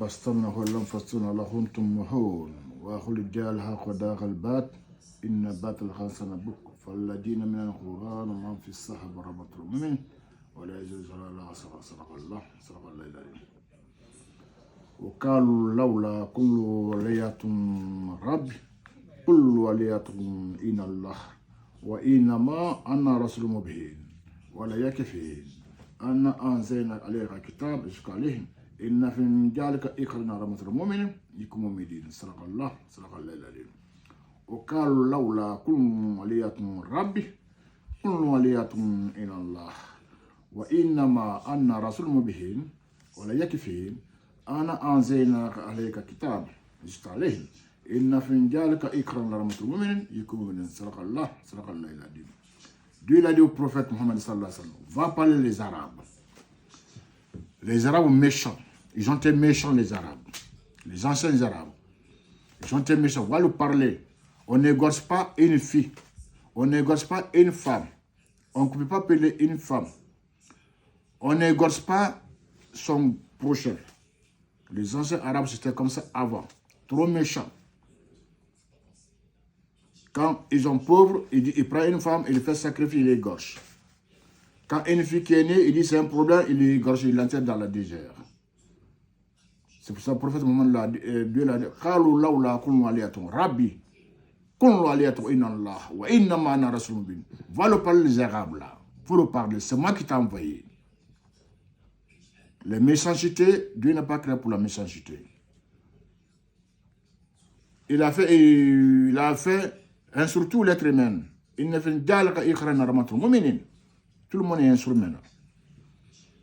واستنى لم فاستنى لهم تمهون وأخل الجال هاق داغ البات إن بات الخانسان بك فالذين من القرآن ومن في الصحب رحمة المؤمن ولا يجوز الله صدق الله العظيم. وقالوا لولا كل ولية رب كل ولية إن الله وإنما أنا رسول مبين ولا يكفي أن أنزلنا عليك كتاب يشكى عليهم إن في ذلك إخرنا رحمة المؤمن يكون مؤمنين صدق الله العظيم. وقالوا لولا كل ولية ربي كل ولية إلى الله وإنما أنا رسول مبين ولا يكفي أنا أنزلنا عليك كتاب يشكى عليهم إن في ذلك إخرنا رحمة المؤمن يكون مؤمنين صدق الله العظيم. Dieu l'a dit au prophète Mohammed sallallahu alayhi wa sallam, va parler les Arabes. Les Arabes méchants, ils ont été méchants les Arabes. Les anciens Arabes, ils ont été méchants. Va lui parler. On n'égorge pas une fille. On n'égorge pas une femme. On ne peut pas appeler une femme. On n'égorge pas son prochain. Les anciens Arabes, c'était comme ça avant. Trop méchants. Quand ils sont pauvres, il prend une femme, il fait sacrifier, il égorge. Quand une fille qui est née, il dit c'est un problème, il égorge, il l'enterre dans la désert. C'est pour ça que le prophète Mohammed Dieu l'a dit, Qalu lawla kullu aliyatun rabbi kullu aliyatun inna Allah wa inna ma'ana rasul mubin. Va le parler les Arabes là. Faut le parler, c'est moi qui t'ai envoyé. Les méchancetés, Dieu n'a pas créé pour la méchanceté. Il a fait un surtout l'être humain. Il ne fait d'alqa ikhran rahmatul mu'minin. Tout le monde est instrument.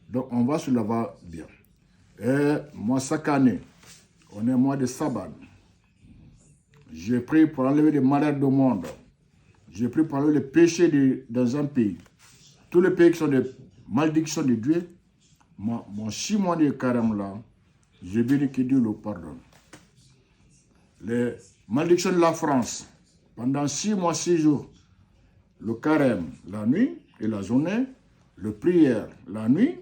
Donc on va se laver bien. Et moi chaque année, on est mois de sabbat. J'ai pris pour enlever les malheurs du monde. J'ai pris pour enlever les péchés dans un pays. Tous les pays qui sont des malédictions de Dieu, mon 6 mois de carême là, j'ai béni que Dieu le pardonne. Les malédictions de la France, pendant 6 mois, 6 jours, le carême la nuit et la journée, le prière la nuit,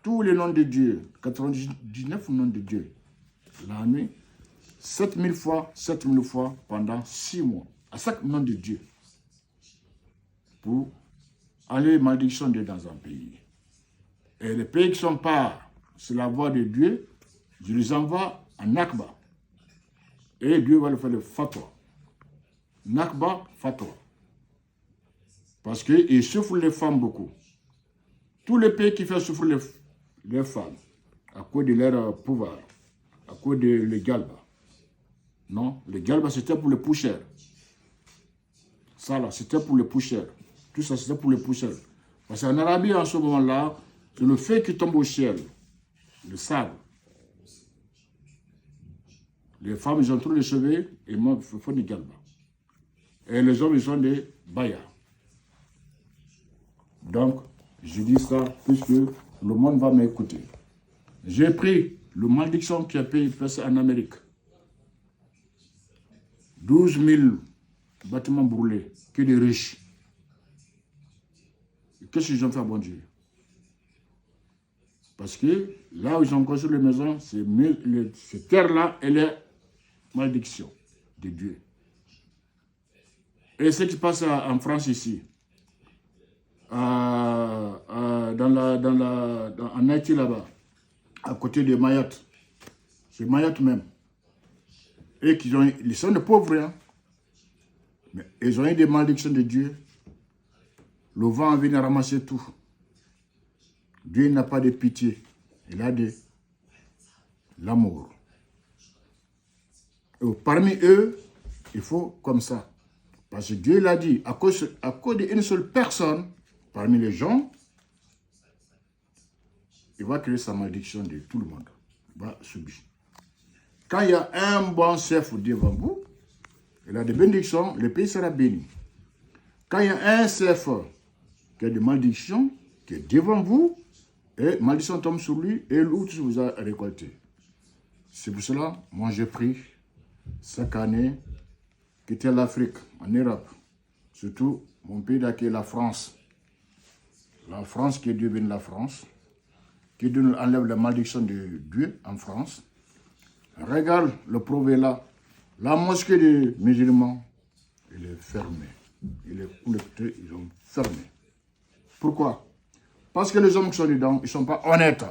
tous les noms de Dieu, 99 noms de Dieu, la nuit, 7000 fois pendant 6 mois, à chaque nom de Dieu, pour aller malédiction dans un pays. Et les pays qui sont pas sur la voie de Dieu, je les envoie à Nakba. Et Dieu va le faire le fatwa. Nakba, fatwa. Parce qu'il souffre les femmes beaucoup. Tous les pays qui font souffrir les femmes, à cause de leur pouvoir, à cause de les galba. Non, les galba c'était pour les poussières. Ça là, c'était pour les poussières. Tout ça c'était pour les poussières. Parce qu'en Arabie, en ce moment-là, c'est le feu qui tombe au ciel, le sable. Les femmes, ils ont trop de cheveux et moi, il faut des galba. Et les hommes, ils ont des bayas. Donc, je dis ça puisque le monde va m'écouter. J'ai pris le malédiction qui a passé en Amérique. 12 000 bâtiments brûlés, que des riches. Qu'est-ce qu'ils ont fait à bon Dieu? Parce que là où ils ont construit les maisons, cette terre-là, elle est malédiction de Dieu. Et ce qui se passe en France ici, en Haïti là-bas, à côté de Mayotte, c'est Mayotte même. Et ils sont des pauvres, hein? Mais ils ont eu des malédictions de Dieu. Le vent vient ramasser tout. Dieu n'a pas de pitié, il a de l'amour. Parmi eux, il faut comme ça. Parce que Dieu l'a dit, à cause d'une seule personne, parmi les gens, il va créer sa malédiction de tout le monde. Il va subir. Quand il y a un bon chef devant vous, il a des bénédictions, le pays sera béni. Quand il y a un chef qui a des malédictions, qui est devant vous, et malédiction tombe sur lui, et l'autre vous a récolté. C'est pour cela, moi j'ai pris chaque année, quitter l'Afrique, en Europe, surtout mon pays d'accueil, la France. La France, que Dieu bénisse la France, que Dieu nous enlève la malédiction de Dieu en France, Regarde le prophète là. La mosquée des musulmans, elle est fermée. Il est collecté, ils ont fermé. Pourquoi? Parce que les hommes qui sont dedans, ils ne sont pas honnêtes.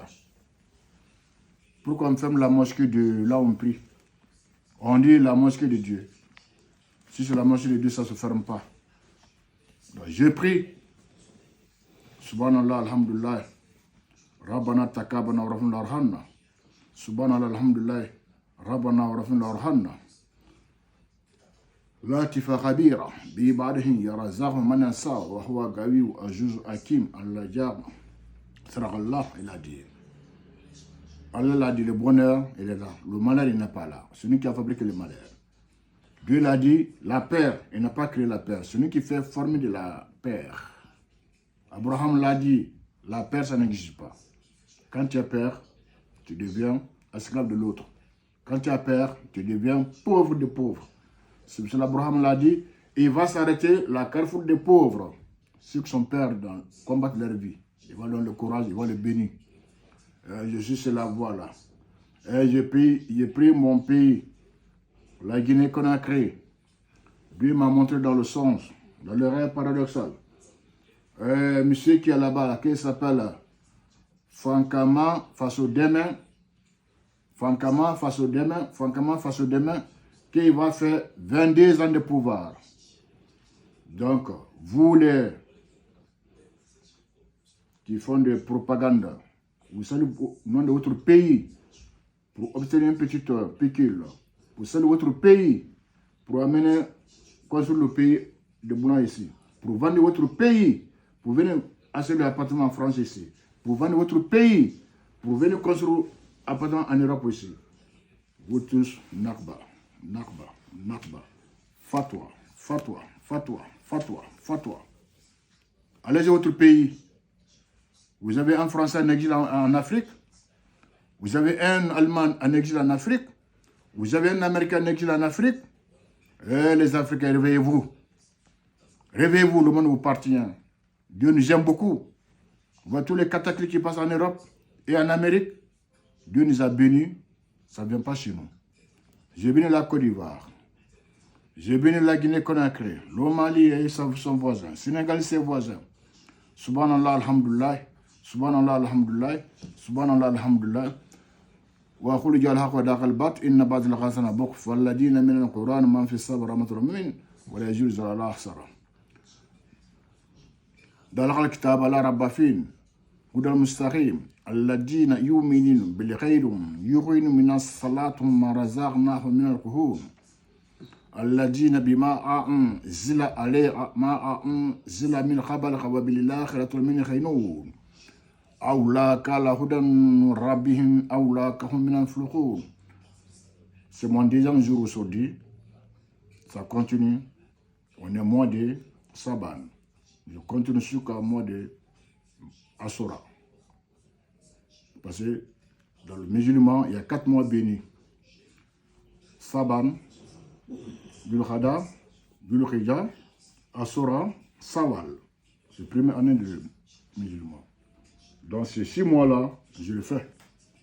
Pourquoi on ferme la mosquée de là où on prie? On dit la mosquée de Dieu. Si c'est la mosquée de Dieu, ça ne se ferme pas. Donc, je prie. Subhanallah, alhamdulillah. Rabbana takabana wa rahmana warhamna. Subhanallah, alhamdulillah. Rabbana wa rahmana warhamna. Latifa khabira. Bi'ibadihi yarazahu man yasa wa huwa gawiyu ajuz hakim. Allah jab. Sarakallah, il a dit. Allah l'a dit, le bonheur, il est là. Le malheur, il n'est pas là. C'est lui qui a fabriqué le malheur. Dieu l'a dit, la paire, il n'a pas créé la paire. C'est lui qui fait former de la paire. Abraham l'a dit, la paire, ça n'existe pas. Quand tu as père, tu deviens esclave de l'autre. Quand tu as père, tu deviens pauvre de pauvres. C'est pour cela qu'Abraham l'a dit, il va s'arrêter la carrefour des pauvres. Ceux qui sont pères dans combattre leur vie. Il va donner le courage, il va le bénir. Je suis sur la voie là. J'ai pris mon pays, la Guinée-Conakry. Dieu m'a montré dans le sens, dans le rêve paradoxal. Monsieur qui est là-bas, qui s'appelle Fankama Fasodeme, Fankama Fasodeme, qui va faire 22 ans de pouvoir. Donc, vous les qui font des propagandes, vous savez au nom de votre pays, pour obtenir un petit pécule, vous savez votre pays, pour amener, construire le pays de Bouna ici, pour vendre votre pays, pour venir acheter l'appartement en France ici, pour vendre votre pays, pour venir construire un appartement en Europe ici. Vous tous, Nakba, Nakba, Nakba, fatwa, fatwa, fatwa, fatwa, fatwa. Allez à votre pays. Vous avez un Français en exil en Afrique. Vous avez un Allemand en exil en Afrique. Vous avez un Américain en exil en Afrique. Eh, les Africains, réveillez-vous. Réveillez-vous, le monde vous appartient. Dieu nous aime beaucoup. Vous voyez tous les cataclysmes qui passent en Europe et en Amérique. Dieu nous a bénis. Ça ne vient pas chez nous. J'ai béni la Côte d'Ivoire. J'ai béni la Guinée-Conakry. Le Mali et son voisin. Sénégal, ses voisins. Subhanallah, alhamdulillah. Subhanallah, alhamdulillah. Subhanallah, alhamdulillah. Wa khulu jal haqqa daqal bat inna ba'd al ghasana buqf walladina min al quran man fi sabr rahmatur min wa la yajuz ala ahsara. Dans le kitab ala rabbafin hudal mustaqim alladina yu'minuna bil khairum yuqinu min as-salatum ma razaqnahum min al-quhur alladina bima zila alay ma zila min qabl qabil al-akhirati min khaynun c'est mon deuxième jour aujourd'hui. Ça continue. On est mois de Saban. Je continue jusqu'à mois de Asura. Parce que dans le musulman, il y a 4 mois bénis. Saban, Dhul-Qa'da, Dhul-Hijjah, Asura, Sawal. C'est la première année de musulman. Dans ces 6 mois-là, je le fais.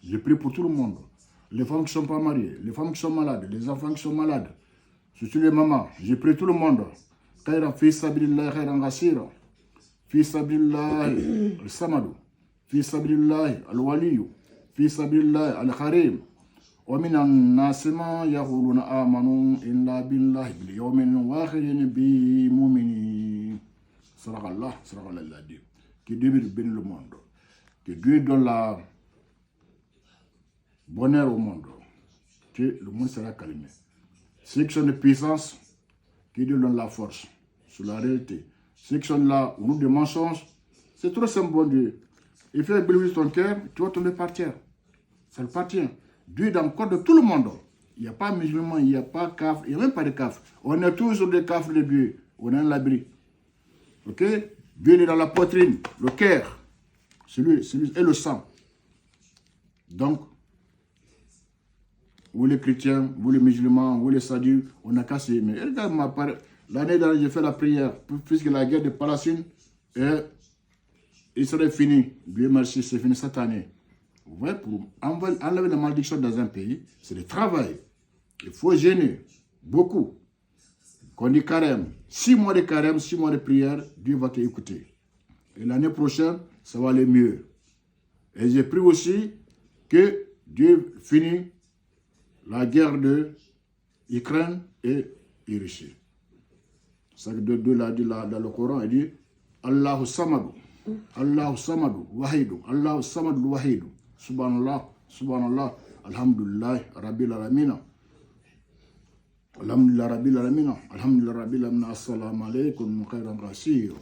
Je prie pour tout le monde. Les femmes qui ne sont pas mariées, les femmes qui sont malades, les enfants qui sont malades, surtout les mamans. Je prie tout le monde. Khayran fi sabilillah khayran ghasira. Fi sabilillah al-samadu. Fi sabilillah al-waliyu. Fi sabilillah al-kharim. Wa minan nasi man yaquluna amanu illa billahi bil yawmil akhir bi mu'minin. Sarakallah, sarakallah il a dit. Que Dieu bénisse le monde. Que Dieu donne la bonheur au monde, que le monde sera calmé. Ceux qui sont de puissance, que Dieu donne la force sur la réalité. Ceux qui sont là au nom des mensonges, c'est trop simple, bon Dieu. Il fait briser ton cœur, tu vas tomber par terre. Ça le appartient. Dieu est dans le corps de tout le monde. Il n'y a pas de musulman, il n'y a pas de caf, il n'y a même pas de caf. On est toujours des cafes de Dieu. On est à l'abri. Ok? Dieu est dans la poitrine, le cœur. Celui et le sang. Donc, vous les chrétiens, vous les musulmans, vous les sadus, on a cassé. Mais regarde, l'année dernière, j'ai fait la prière, puisque la guerre de Palestine, il serait fini. Dieu merci, c'est fini cette année. Vous voyez, pour enlever la malédiction dans un pays, c'est le travail. Il faut gêner beaucoup. Qu'on dit carême, 6 mois de carême, 6 mois de prière, Dieu va t'écouter. Et l'année prochaine, ça va aller mieux. Et j'ai pris aussi que Dieu finit la guerre de Ukraine et Russie. C'est ça que Dieu l'a dit dans le Coran, il dit Allahu Samadu, Allahu Samadu, Wahidu, Allahu Samadu, Wahidu. Subhanallah, Subhanallah, Alhamdulillah, Rabbil Alamina. Alhamdulillah, Rabbil Alamina. Alhamdulillah, Rabbil Alamina. Assalamu alaikum, khairan rasir.